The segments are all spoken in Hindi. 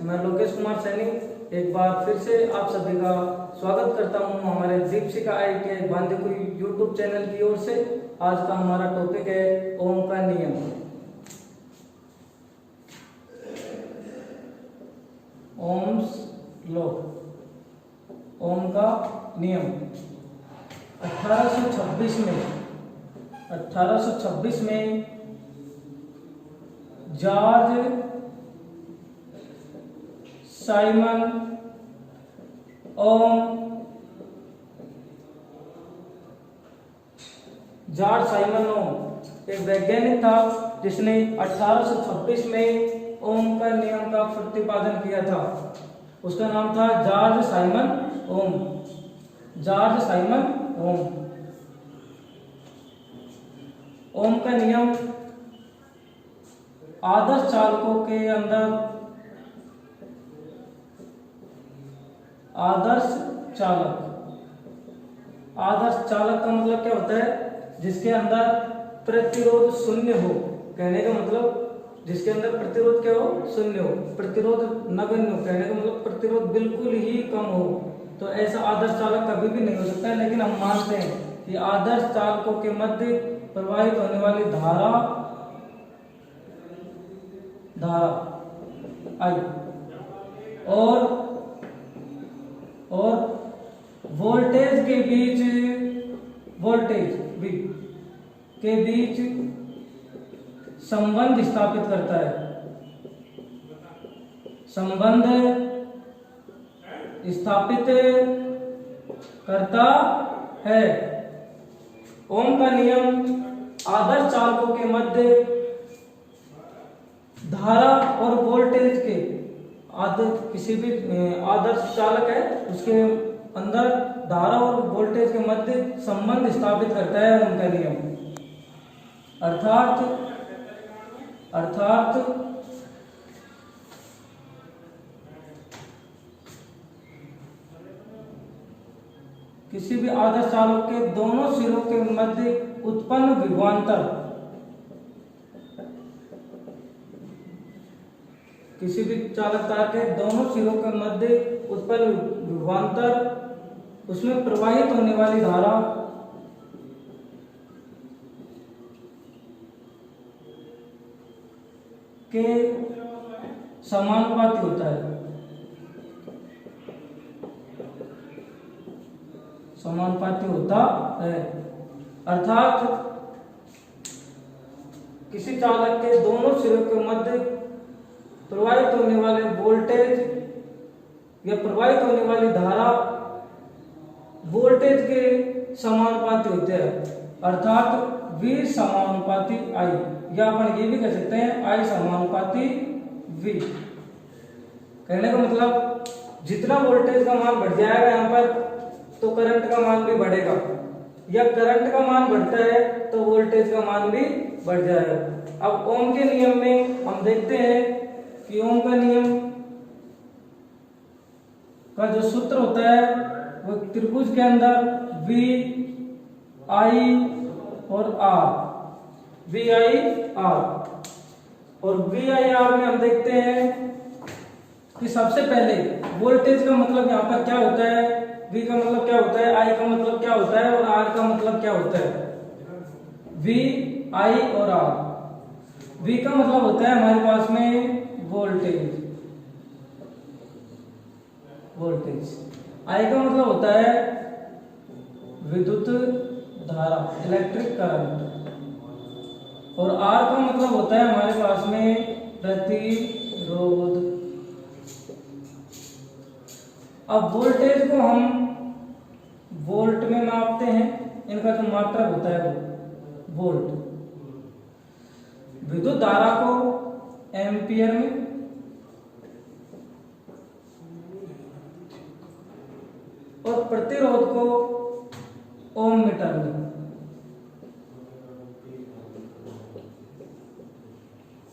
मैं लोकेश कुमार सैनी एक बार फिर से आप सभी का स्वागत करता हूं हमारे Deepshikha IITI Bandikui YouTube channel की ओर से। आज का हमारा टॉपिक है ओम का नियम। ओम्स लॉ, ओम का नियम 1826 में जॉर्ज साइमन ओम एक वैज्ञानिक था जिसने 1826 में ओम का नियम का प्रतिपादन किया था। उसका नाम था जॉर्ज साइमन ओम। ओम का नियम आदर्श चालकों के अंदर आदर्श चालक का मतलब क्या होता है? जिसके अंदर प्रतिरोध शून्य हो। कहने का मतलब जिसके अंदर प्रतिरोध क्या हो? शून्य हो। प्रतिरोध नगण्य हो। कहने का मतलब प्रतिरोध बिल्कुल ही कम हो। तो ऐसा आदर्श चालक कभी भी नहीं हो सकता है। लेकिन हम मानते हैं कि आदर्श चालकों के मध्य प्रवाहित होने वाली धारा I और वोल्टेज के बीच संबंध स्थापित करता है। ओम का नियम आदर्श चालकों के मध्य धारा और वोल्टेज के किसी भी आदर्श चालक है उसके अंदर धारा और वोल्टेज के मध्य संबंध स्थापित करता है ओम का नियम। अर्थात किसी भी आदर्श चालक के दोनों सिरों के मध्य उत्पन्न विभवांतर किसी भी चालक तार के दोनों सिरों के मध्य उत्पन्न विभवांतर उसमें प्रवाहित होने वाली धारा के समानुपाती होता है। अर्थात किसी चालक के दोनों सिरों के मध्य प्रवाहित होने वाले वोल्टेज या प्रवाहित होने वाली धारा वोल्टेज के समानुपाती होते हैं। अर्थात V समानुपाती I, या अपन ये भी कह सकते हैं I समानुपाती V। कहने का मतलब जितना वोल्टेज का मान बढ़ जाएगा यहाँ पर तो करंट का मान भी बढ़ेगा, या करंट का मान बढ़ता है तो वोल्टेज का मान भी बढ़ जाएगा। अब ओम के नियम में हम देखते हैं कि ओम का नियम का जो सूत्र होता है वो त्रिभुज के अंदर V I और R और VIR में हम देखते हैं कि सबसे पहले वोल्टेज का मतलब यहाँ पर क्या होता है, V का मतलब क्या होता है, I का मतलब क्या होता है और R का मतलब क्या होता है। V I और R, V का मतलब होता है हमारे पास में वोल्टेज, I का मतलब होता है विद्युत धारा, इलेक्ट्रिक करंट, और R का मतलब होता है हमारे पास में प्रतिरोध। अब वोल्टेज को हम वोल्ट में मापते हैं, इनका जो मात्रक होता है वो वोल्ट। विद्युत धारा को एम्पियर में, और प्रतिरोध को ओम मीटर में।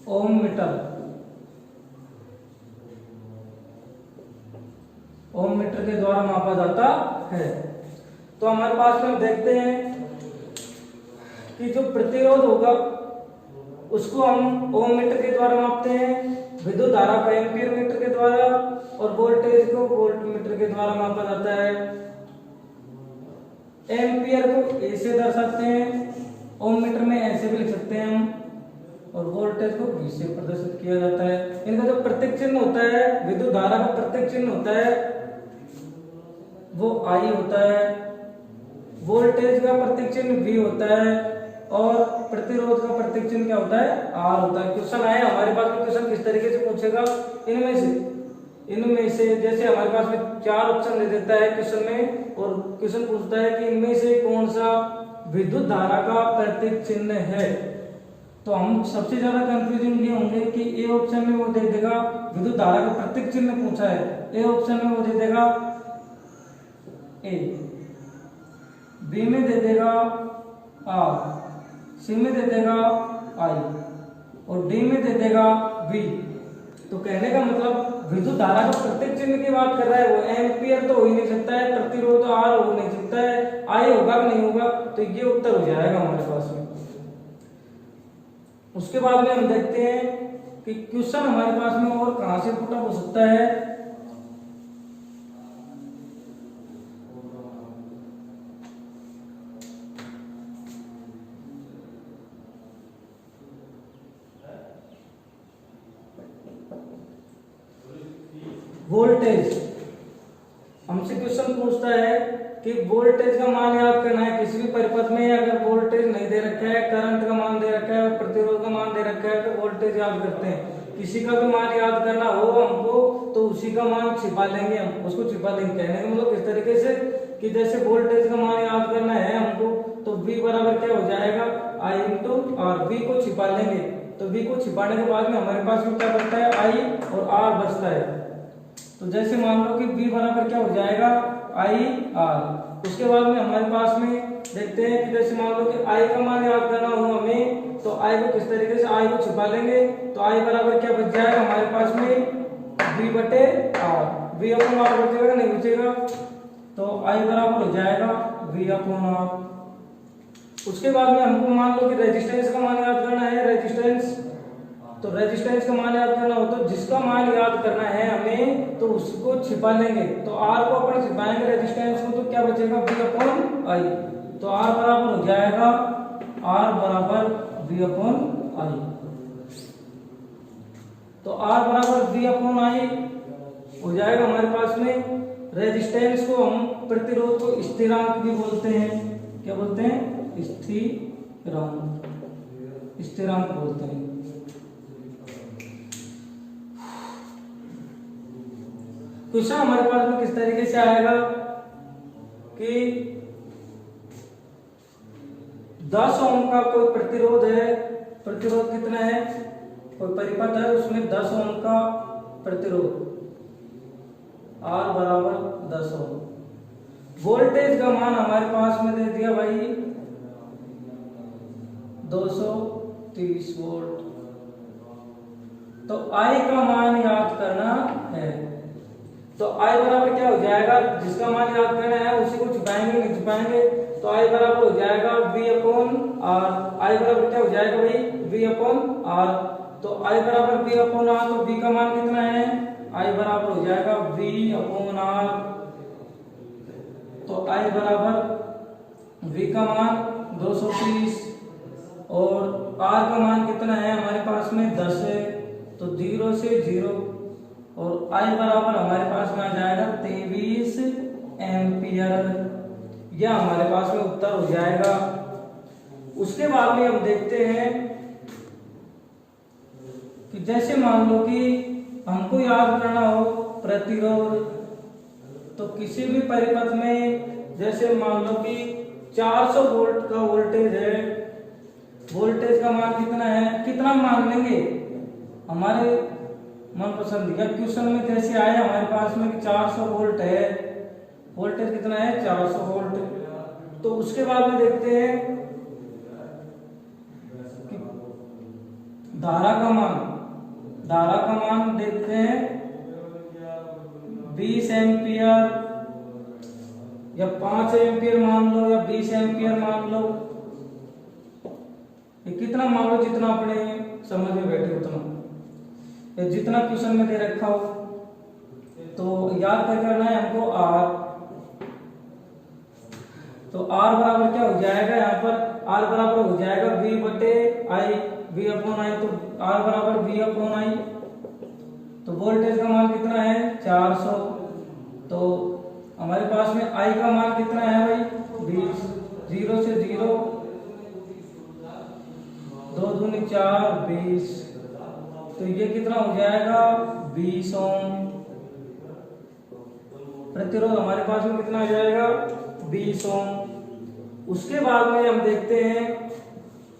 ओम मीटर के द्वारा मापा जाता है। तो हमारे पास में देखते हैं कि जो प्रतिरोध होगा उसको हम ओम मीटर के द्वारा मापते हैं, विद्युत धारा को एम्पीयर मीटर के द्वारा, सूत्र के द्वारा मापा जाता है। एम्पियर को ए से दर्शाते हैं, ओम मीटर में ऐसे भी लिख सकते हैं हम, और वोल्टेज को V से प्रदर्शित किया जाता है। इनका जो प्रतीक चिन्ह होता है, विद्युत धारा का प्रतीक चिन्ह होता है वो I होता है, वोल्टेज का प्रतीक चिन्ह V होता है, और प्रतिरोध का प्रतीक चिन्ह क्या होता है, R होता है। क्वेश्चन आए हमारे पास में, क्वेश्चन किस तरीके से पूछेगा, इनमें से जैसे हमारे पास में 4 ऑप्शन दे देता है क्वेश्चन में, और क्वेश्चन पूछता है कि इनमें से कौन सा विद्युत धारा का प्रतीक चिन्ह है, तो हम सबसे ज्यादा कंफ्यूजन ये होंगे कि ए ऑप्शन में वो दे देगा विद्युत धारा का प्रतीक चिन्ह पूछा है, ए ऑप्शन में वो दे देगा ए, बी में दे देगा आर, सी में दे देगा आई, और डी में दे देगा वी। तो कहने का मतलब विद्युत धारा का प्रतीक चिन्ह की बात कर रहा है, वो एम्पियर तो हो ही नहीं सकता है, प्रतिरोध आर हो नहीं सकता है, आई होगा कि नहीं होगा, तो ये उत्तर हो जाएगा हमारे पास में। उसके बाद में हम देखते हैं कि क्वेश्चन हमारे पास में और कहां से पुट अप हो सकता है। वोल्टेज, हमसे क्वेश्चन पूछता है कि वोल्टेज का मान याद करना है किसी भी परिपथ में। अगर वोल्टेज नहीं दे रखा है, करंट का मान दे रखा है, प्रतिरोध का मान दे रखा है, तो वोल्टेज याद करते हैं। किसी का भी मान याद करना हो हमको तो उसी का मान छिपा लेंगे, हम उसको छिपा लेंगे। कहने का मतलब इस तरीके से कि जैसे वोल्टेज का मान याद करना है हमको, तो V बराबर क्या हो जाएगा, I इंटू आर। V को छिपा लेंगे, तो V को छिपाने के बाद में हमारे पास में क्या बचता है, I और R बचता है। तो जैसे मान लो कि V बराबर क्या हो जाएगा, I R। उसके बाद में हमारे पास में देखते हैं कि जैसे मान लो कि I का मान याद करना हो हमें, तो I को किस तरीके से, I को छिपा लेंगे, तो I बराबर क्या बच जाएगा हमारे पास में, V बटे R। V अपॉन R बचेगा नहीं बचेगा, तो I बराबर हो जाएगा V अपॉन R। उसके बाद में हमको मान लो कि रेजिस्टेंस का मान याद करना है, रेजिस्टेंस, तो रेजिस्टेंस का मान याद करना हो तो जिसका मान याद करना है हमें तो उसको छिपा लेंगे। तो R को अपन छिपाएंगे रेजिस्टेंस को, तो क्या बचेगा, V अपॉन I। तो R बराबर हो जाएगा, R बराबर V अपॉन I। तो R बराबर V अपॉन I हो जाएगा हमारे पास में। रेजिस्टेंस को हम, प्रतिरोध को स्थिरांक भी बोलते हैं, क्या बोलते हैं, स्थिरांक बोलते हैं। क्वेश्चन हमारे पास में किस तरीके से आएगा कि 10 ओम का कोई प्रतिरोध है, प्रतिरोध कितना है, कोई परिपथ है उसमें 10 ओम का प्रतिरोध, R बराबर 10 ओम। वोल्टेज का मान हमारे पास में दे दिया भाई 230 वोल्ट। तो I का मान याद करना है, तो I बराबर क्या हो जाएगा, जिसका मान याद करना है उसी को छुपाएंगे नहीं छुपाएंगे, तो I बराबर हो जाएगा V अपॉन R। I बराबर क्या हो जाएगा भाई, V अपॉन R। तो I बराबर V अपॉन R, तो V का मान कितना है, I बराबर हो जाएगा V अपॉन R। तो I बराबर V का मान 230 और R का मान कितना है हमारे पास में 10 है, तो 0 से 0, और I बराबर हमारे पास में आ जाएगा 23 एम्पियर। यह हमारे पास में उत्तर हो जाएगा। उसके बाद में हम देखते हैं कि जैसे मान लो कि हमको याद करना हो प्रतिरोध, तो किसी भी परिपथ में जैसे मान लो कि 400 वोल्ट का वोल्टेज है, वोल्टेज का मान कितना है, कितना मान लेंगे हमारे मनपसंद। या क्वेश्चन में जैसे आया हमारे पास में कि 400 वोल्ट है, वोल्टेज कितना है 400 वोल्ट। तो उसके बाद में देखते हैं कि धारा का मान देखते हैं 20 एम्पियर या 5 एम्पियर मान लो या 20 एम्पियर मान लो, ये कितना मान लो जितना अपने समझ में बैठे उतना, जितना क्वेश्चन में दे रखा हो। तो याद कर करना है हमको तो r बराबर क्या हो जाएगा, यहाँ पर r बराबर हो जाएगा v बटे आई, v अपॉन आई, तो r बराबर v अपॉन आई। तो वोल्टेज का मान कितना है 400, तो हमारे पास में I का मान कितना है भाई 20, 0 से 0, 2 दूनी 4, 20, तो ये कितना हो जाएगा 20 ओम। प्रतिरोध हमारे पास में कितना आ जाएगा 20 ओम। उसके बाद में हम देखते हैं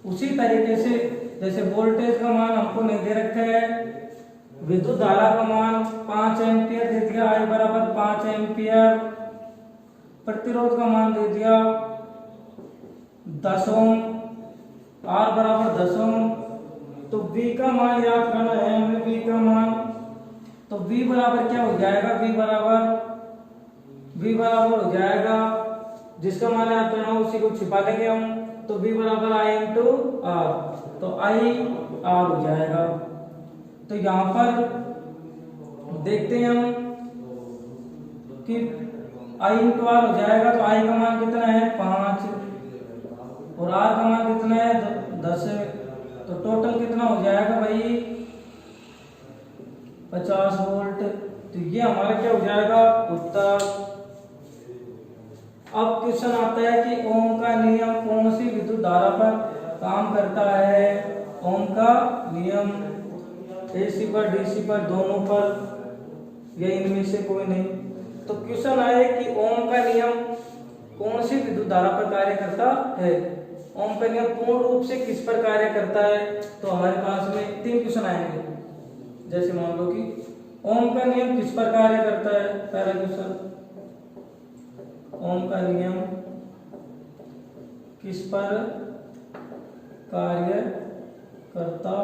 उसी तरीके से, जैसे वोल्टेज का मान हमको नहीं दे रखा है, विद्युत धारा का मान 5 एम्पियर दे दिया, I बराबर 5 एम्पियर, प्रतिरोध का मान दे दिया 10 ओम, R बराबर 10 ओम। तो V का मान याद करना है हमें, V का मान, तो V बराबर क्या हो जाएगा, V बराबर हो जाएगा, जिसका मान याद करना हो उसी को छिपा देंगे हम, तो V बराबर I इंटू R, तो I R हो जाएगा। तो यहाँ पर देखते हैं हम कि I इंटू R हो जाएगा, तो I का मान कितना है 5 और R का मान कितना है 10 है, तो टोटल कितना हो जाएगा भाई 50 वोल्ट। तो ये हमारा क्या हो जाएगा उत्तर। अब क्वेश्चन आता है कि ओम का नियम कौन सी विद्युत धारा पर काम करता है। ओम का नियम एसी पर डीसी पर दोनों पर, या इनमें से कोई नहीं। तो क्वेश्चन आए कि ओम का नियम कौन सी विद्युत धारा पर कार्य करता है। ओम का नियम पूर्ण रूप से किस पर कार्य करता है। तो हमारे पास में 3 क्वेश्चन आएंगे। जैसे मान लो कि ओम का नियम किस पर कार्य करता है। पहला क्वेश्चन, ओम का नियम किस पर कार्य करता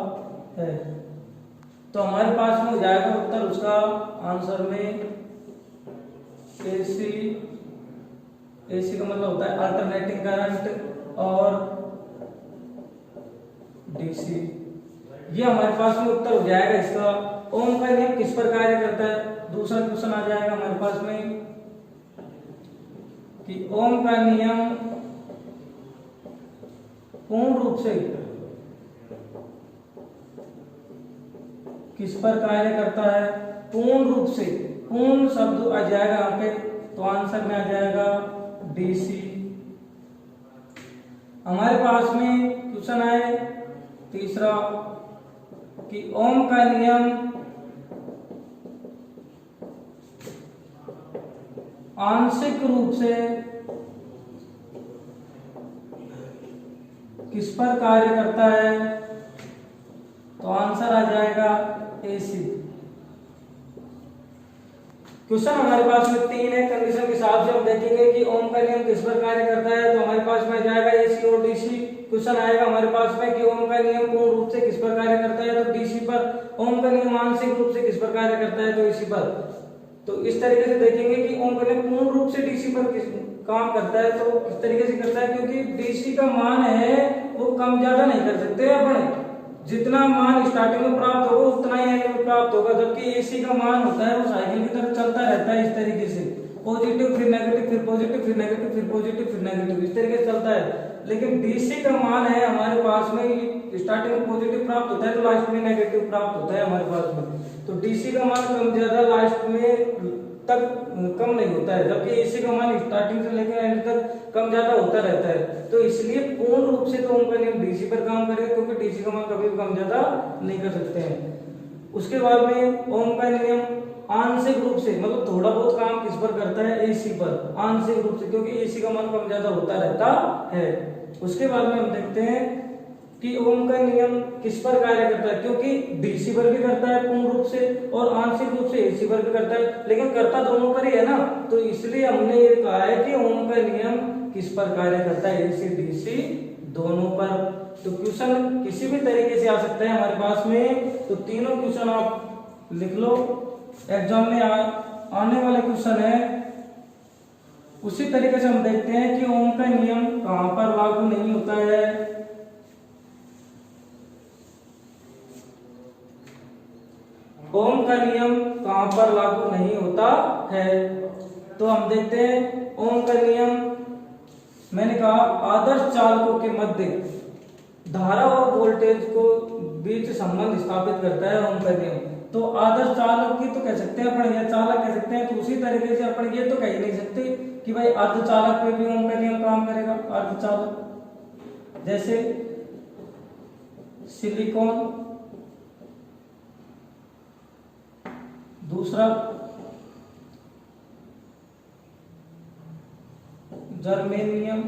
है। तो हमारे पास में हो जाएगा उत्तर उसका आंसर में एसी। एसी का मतलब होता है अल्टरनेटिंग करंट, और डीसी। ये हमारे पास में उत्तर हो जाएगा इसका। ओम का नियम किस पर कार्य करता है। दूसरा क्वेश्चन आ जाएगा हमारे पास में कि ओम का नियम पूर्ण रूप से किस पर कार्य करता है। पूर्ण रूप से, पूर्ण शब्द आ जाएगा यहाँ पे, तो आंसर में आ जाएगा डीसी। हमारे पास में क्वेश्चन है तीसरा कि ओम का नियम आंशिक रूप से किस पर कार्य करता है। तो आंसर आ जाएगा एसी। क्वेश्चन हमारे पास में 3 है। कंडीशन के हिसाब से हम देखेंगे कि ओम का नियम किस पर कार्य करता है। तो हमारे पास में आ जाएगा एसी और डीसी। क्वेश्चन आएगा हमारे पास में कि ओम का नियम पूर्ण रूप से किस पर कार्य करता है। तो डीसी पर। ओम का नियम आंशिक रूप से किस पर कार्य करता है। तो एसी पर। तो इस तरीके से देखेंगे कि ओम का नियम पूर्ण रूप से डीसी पर काम करता है। तो किस तरीके से करता है, क्योंकि डीसी का मान है वो कम ज्यादा नहीं कर सकते अपन। जितना मान स्टार्टिंग में प्राप्त होगा उतना ही एंड में प्राप्त होगा। जबकि एसी का मान होता है वो साइकिल की तरह चलता रहता है इस तरीके से, पॉजिटिव फिर नेगेटिव फिर पॉजिटिव फिर नेगेटिव फिर पॉजिटिव फिर नेगेटिव, इस तरीके से चलता है। लेकिन डीसी का मान है हमारे पास में स्टार्टिंग में पॉजिटिव प्राप्त होता है तो लास्ट में नेगेटिव प्राप्त होता है हमारे पास में। तो डीसी का मान कम ज्यादा लास्ट में तक कम नहीं होता है, जबकि एसी का मान स्टार्टिंग से लेकर एंड तक कम ज्यादा होता रहता है। तो इसलिए पूर्ण रूप से तो ओम का नियम डीसी पर काम करेगा, क्योंकि डीसी का मान कभी भी कम ज्यादा नहीं कर सकते हैं। उसके बाद में ओम का नियम आंशिक रूप से, मतलब थोड़ा बहुत काम किस पर करता है, एसी पर आंशिक रूप से, क्योंकि एसी का मान कम ज्यादा होता रहता है। उसके बाद में हम देखते हैं कि ओम का नियम किस पर कार्य करता है, क्योंकि डीसी पर भी करता है पूर्ण रूप से और आंशिक रूप से एसी पर भी करता है, लेकिन करता दोनों पर ही है ना। तो इसलिए हमने ये कहा है कि ओम का नियम किस पर कार्य करता है, एसी डीसी दोनों पर। तो क्वेश्चन किसी भी तरीके से आ सकता है हमारे पास में। तो तीनों क्वेश्चन आप लिख लो, एग्जाम में आने वाले क्वेश्चन है। उसी तरीके से हम देखते हैं कि ओम का नियम कहां पर लागू नहीं होता है। ओम का नियम कहां पर लागू नहीं होता है। तो हम देखते हैं ओम का नियम मैंने कहा आदर्श चालकों के मध्य धारा और वोल्टेज को बीच संबंध स्थापित करता है ओम का नियम। तो आदर्श चालक की तो कह सकते हैं अपन, या चालक कह सकते हैं। तो उसी तरीके से अपन ये तो कह ही नहीं सकते कि भाई अर्धचालक पे भी ओम का नियम काम करेगा। अर्धचालक जैसे सिलिकॉन, दूसरा जर्मेनियम,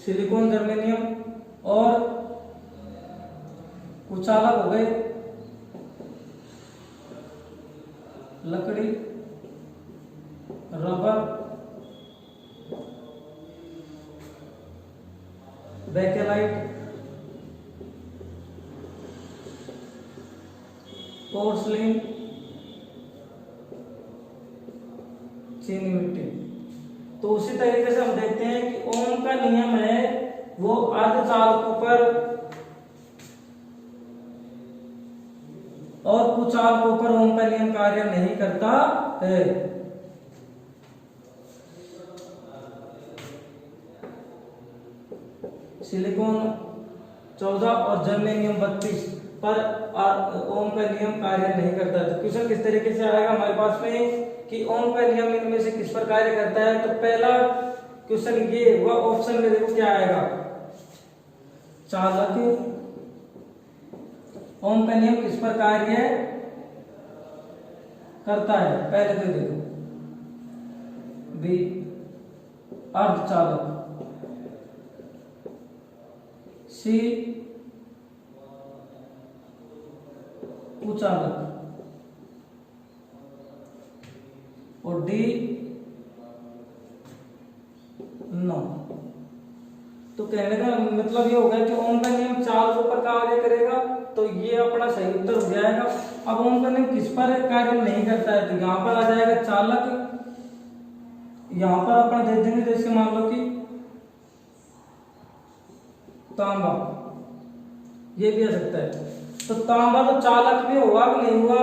सिलिकॉन, जर्मेनियम, और कुचालक हो गए लकड़ी, रबर, बेकेलाइट, पोर्सलिन, चीनी मिट्टी। तो उसी तरीके से हम देखते हैं कि ओम का नियम है वो अर्धचालकों पर और कुचालकों पर ओम का नियम कार्य नहीं करता है। सिलिकॉन 14 और जर्मेनियम 32 पर ओम का नियम कार्य नहीं करता। तो क्वेश्चन किस तरीके से आएगा हमारे पास में कि ओम का नियम इनमें से किस पर कार्य करता है। तो पहला क्वेश्चन ये हुआ, ऑप्शन में देखो क्या आएगा, चालक ओम का नियम किस पर कार्य करता है। पहले तो देखो बी अर्धचालक, सी कुचालक और डी नो। तो कहने का मतलब ये होगा कि ओम का नियम चालकों पर कार्य करेगा, तो ये अपना सही उत्तर हो जाएगा। अब ओम का नियम किस पर कार्य नहीं करता है, तो यहां पर आ जाएगा चालक। यहां पर अपन दे देंगे जैसे मान लो कि तांबा, ये भी आ सकता है। तो तांबा तो चालक भी होगा कि नहीं हुआ।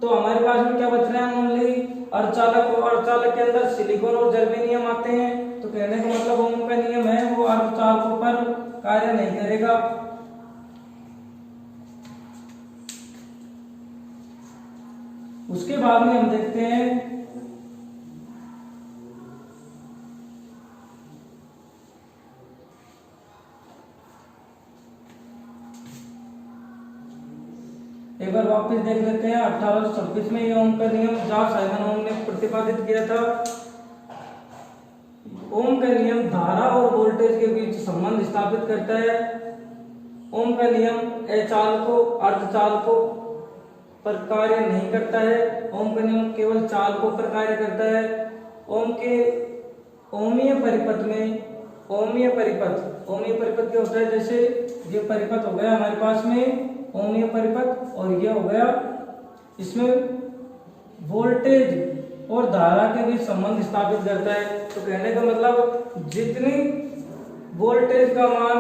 तो हमारे पास में क्या बच रहा है, ओनली अर्धचालक, और अर्धचालक के अंदर सिलिकॉन और जर्मेनियम आते हैं। तो कहने का मतलब ओम का नियम है वो अर्धचालकों पर कार्य नहीं करेगा। उसके बाद में हम देखते हैं एक बार वापस देख लेते हैं 1826 में ये ओम का नियम जॉर्ज साइमन ओम ने प्रतिपादित किया था। ओम का नियम धारा और वोल्टेज के बीच संबंध स्थापित करता है। ओम का नियम अचालकों अर्धचालकों पर कार्य नहीं करता है। ओम का नियम केवल चालकों पर कार्य करता है। ओम के ओमीय परिपथ में ओमीय परिपथ क्या होता है, जैसे ये परिपथ हो गया हमारे पास में ओमीय परिपथ, और ये हो गया इसमें वोल्टेज और धारा के बीच संबंध स्थापित करता है। तो कहने का मतलब जितनी वोल्टेज का मान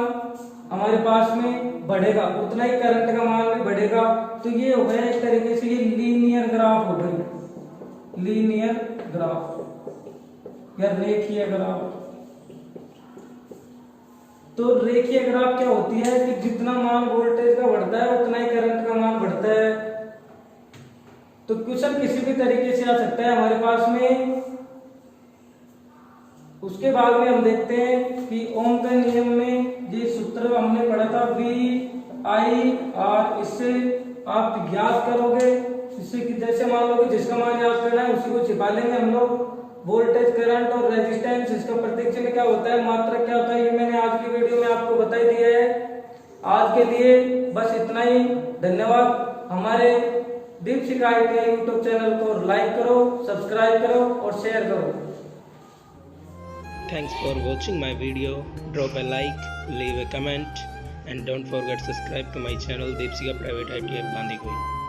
हमारे पास में बढ़ेगा उतना ही करंट का मान भी बढ़ेगा। तो ये हो गया एक तरीके से ये लीनियर ग्राफ हो गई, लीनियर ग्राफ या रेखीय ग्राफ। तो रेखीय ग्राफ क्या होती है कि जितना मान वोल्टेज का बढ़ता है उतना ही करंट का मान बढ़ता है। तो क्वेश्चन किसी भी तरीके से आ सकता है हमारे पास में। उसके बाद में हम देखते हैं कि ओम के नियम में ये सूत्र हमने पढ़ा था VIR, इससे आप ज्ञात करोगे। इससे कि जैसे मान लो कि जिसका मान याद करना है उसी को छिपा लेंगे हम लोग। वोल्टेज, करंट और रेजिस्टेंस, इसका प्रतीक चिन्ह क्या होता है, मात्रक क्या होता है, ये मैंने आज की वीडियो में आपको बता ही दिया है। आज के लिए बस इतना ही। धन्यवाद। हमारे दीपशिखा ITI यूट्यूब चैनल को लाइक करो, सब्सक्राइब करो और शेयर करो। Thanks for watching my video. Drop a like, leave a comment and don't forget subscribe to my channel Deepsika Private ITI Gandhikoi.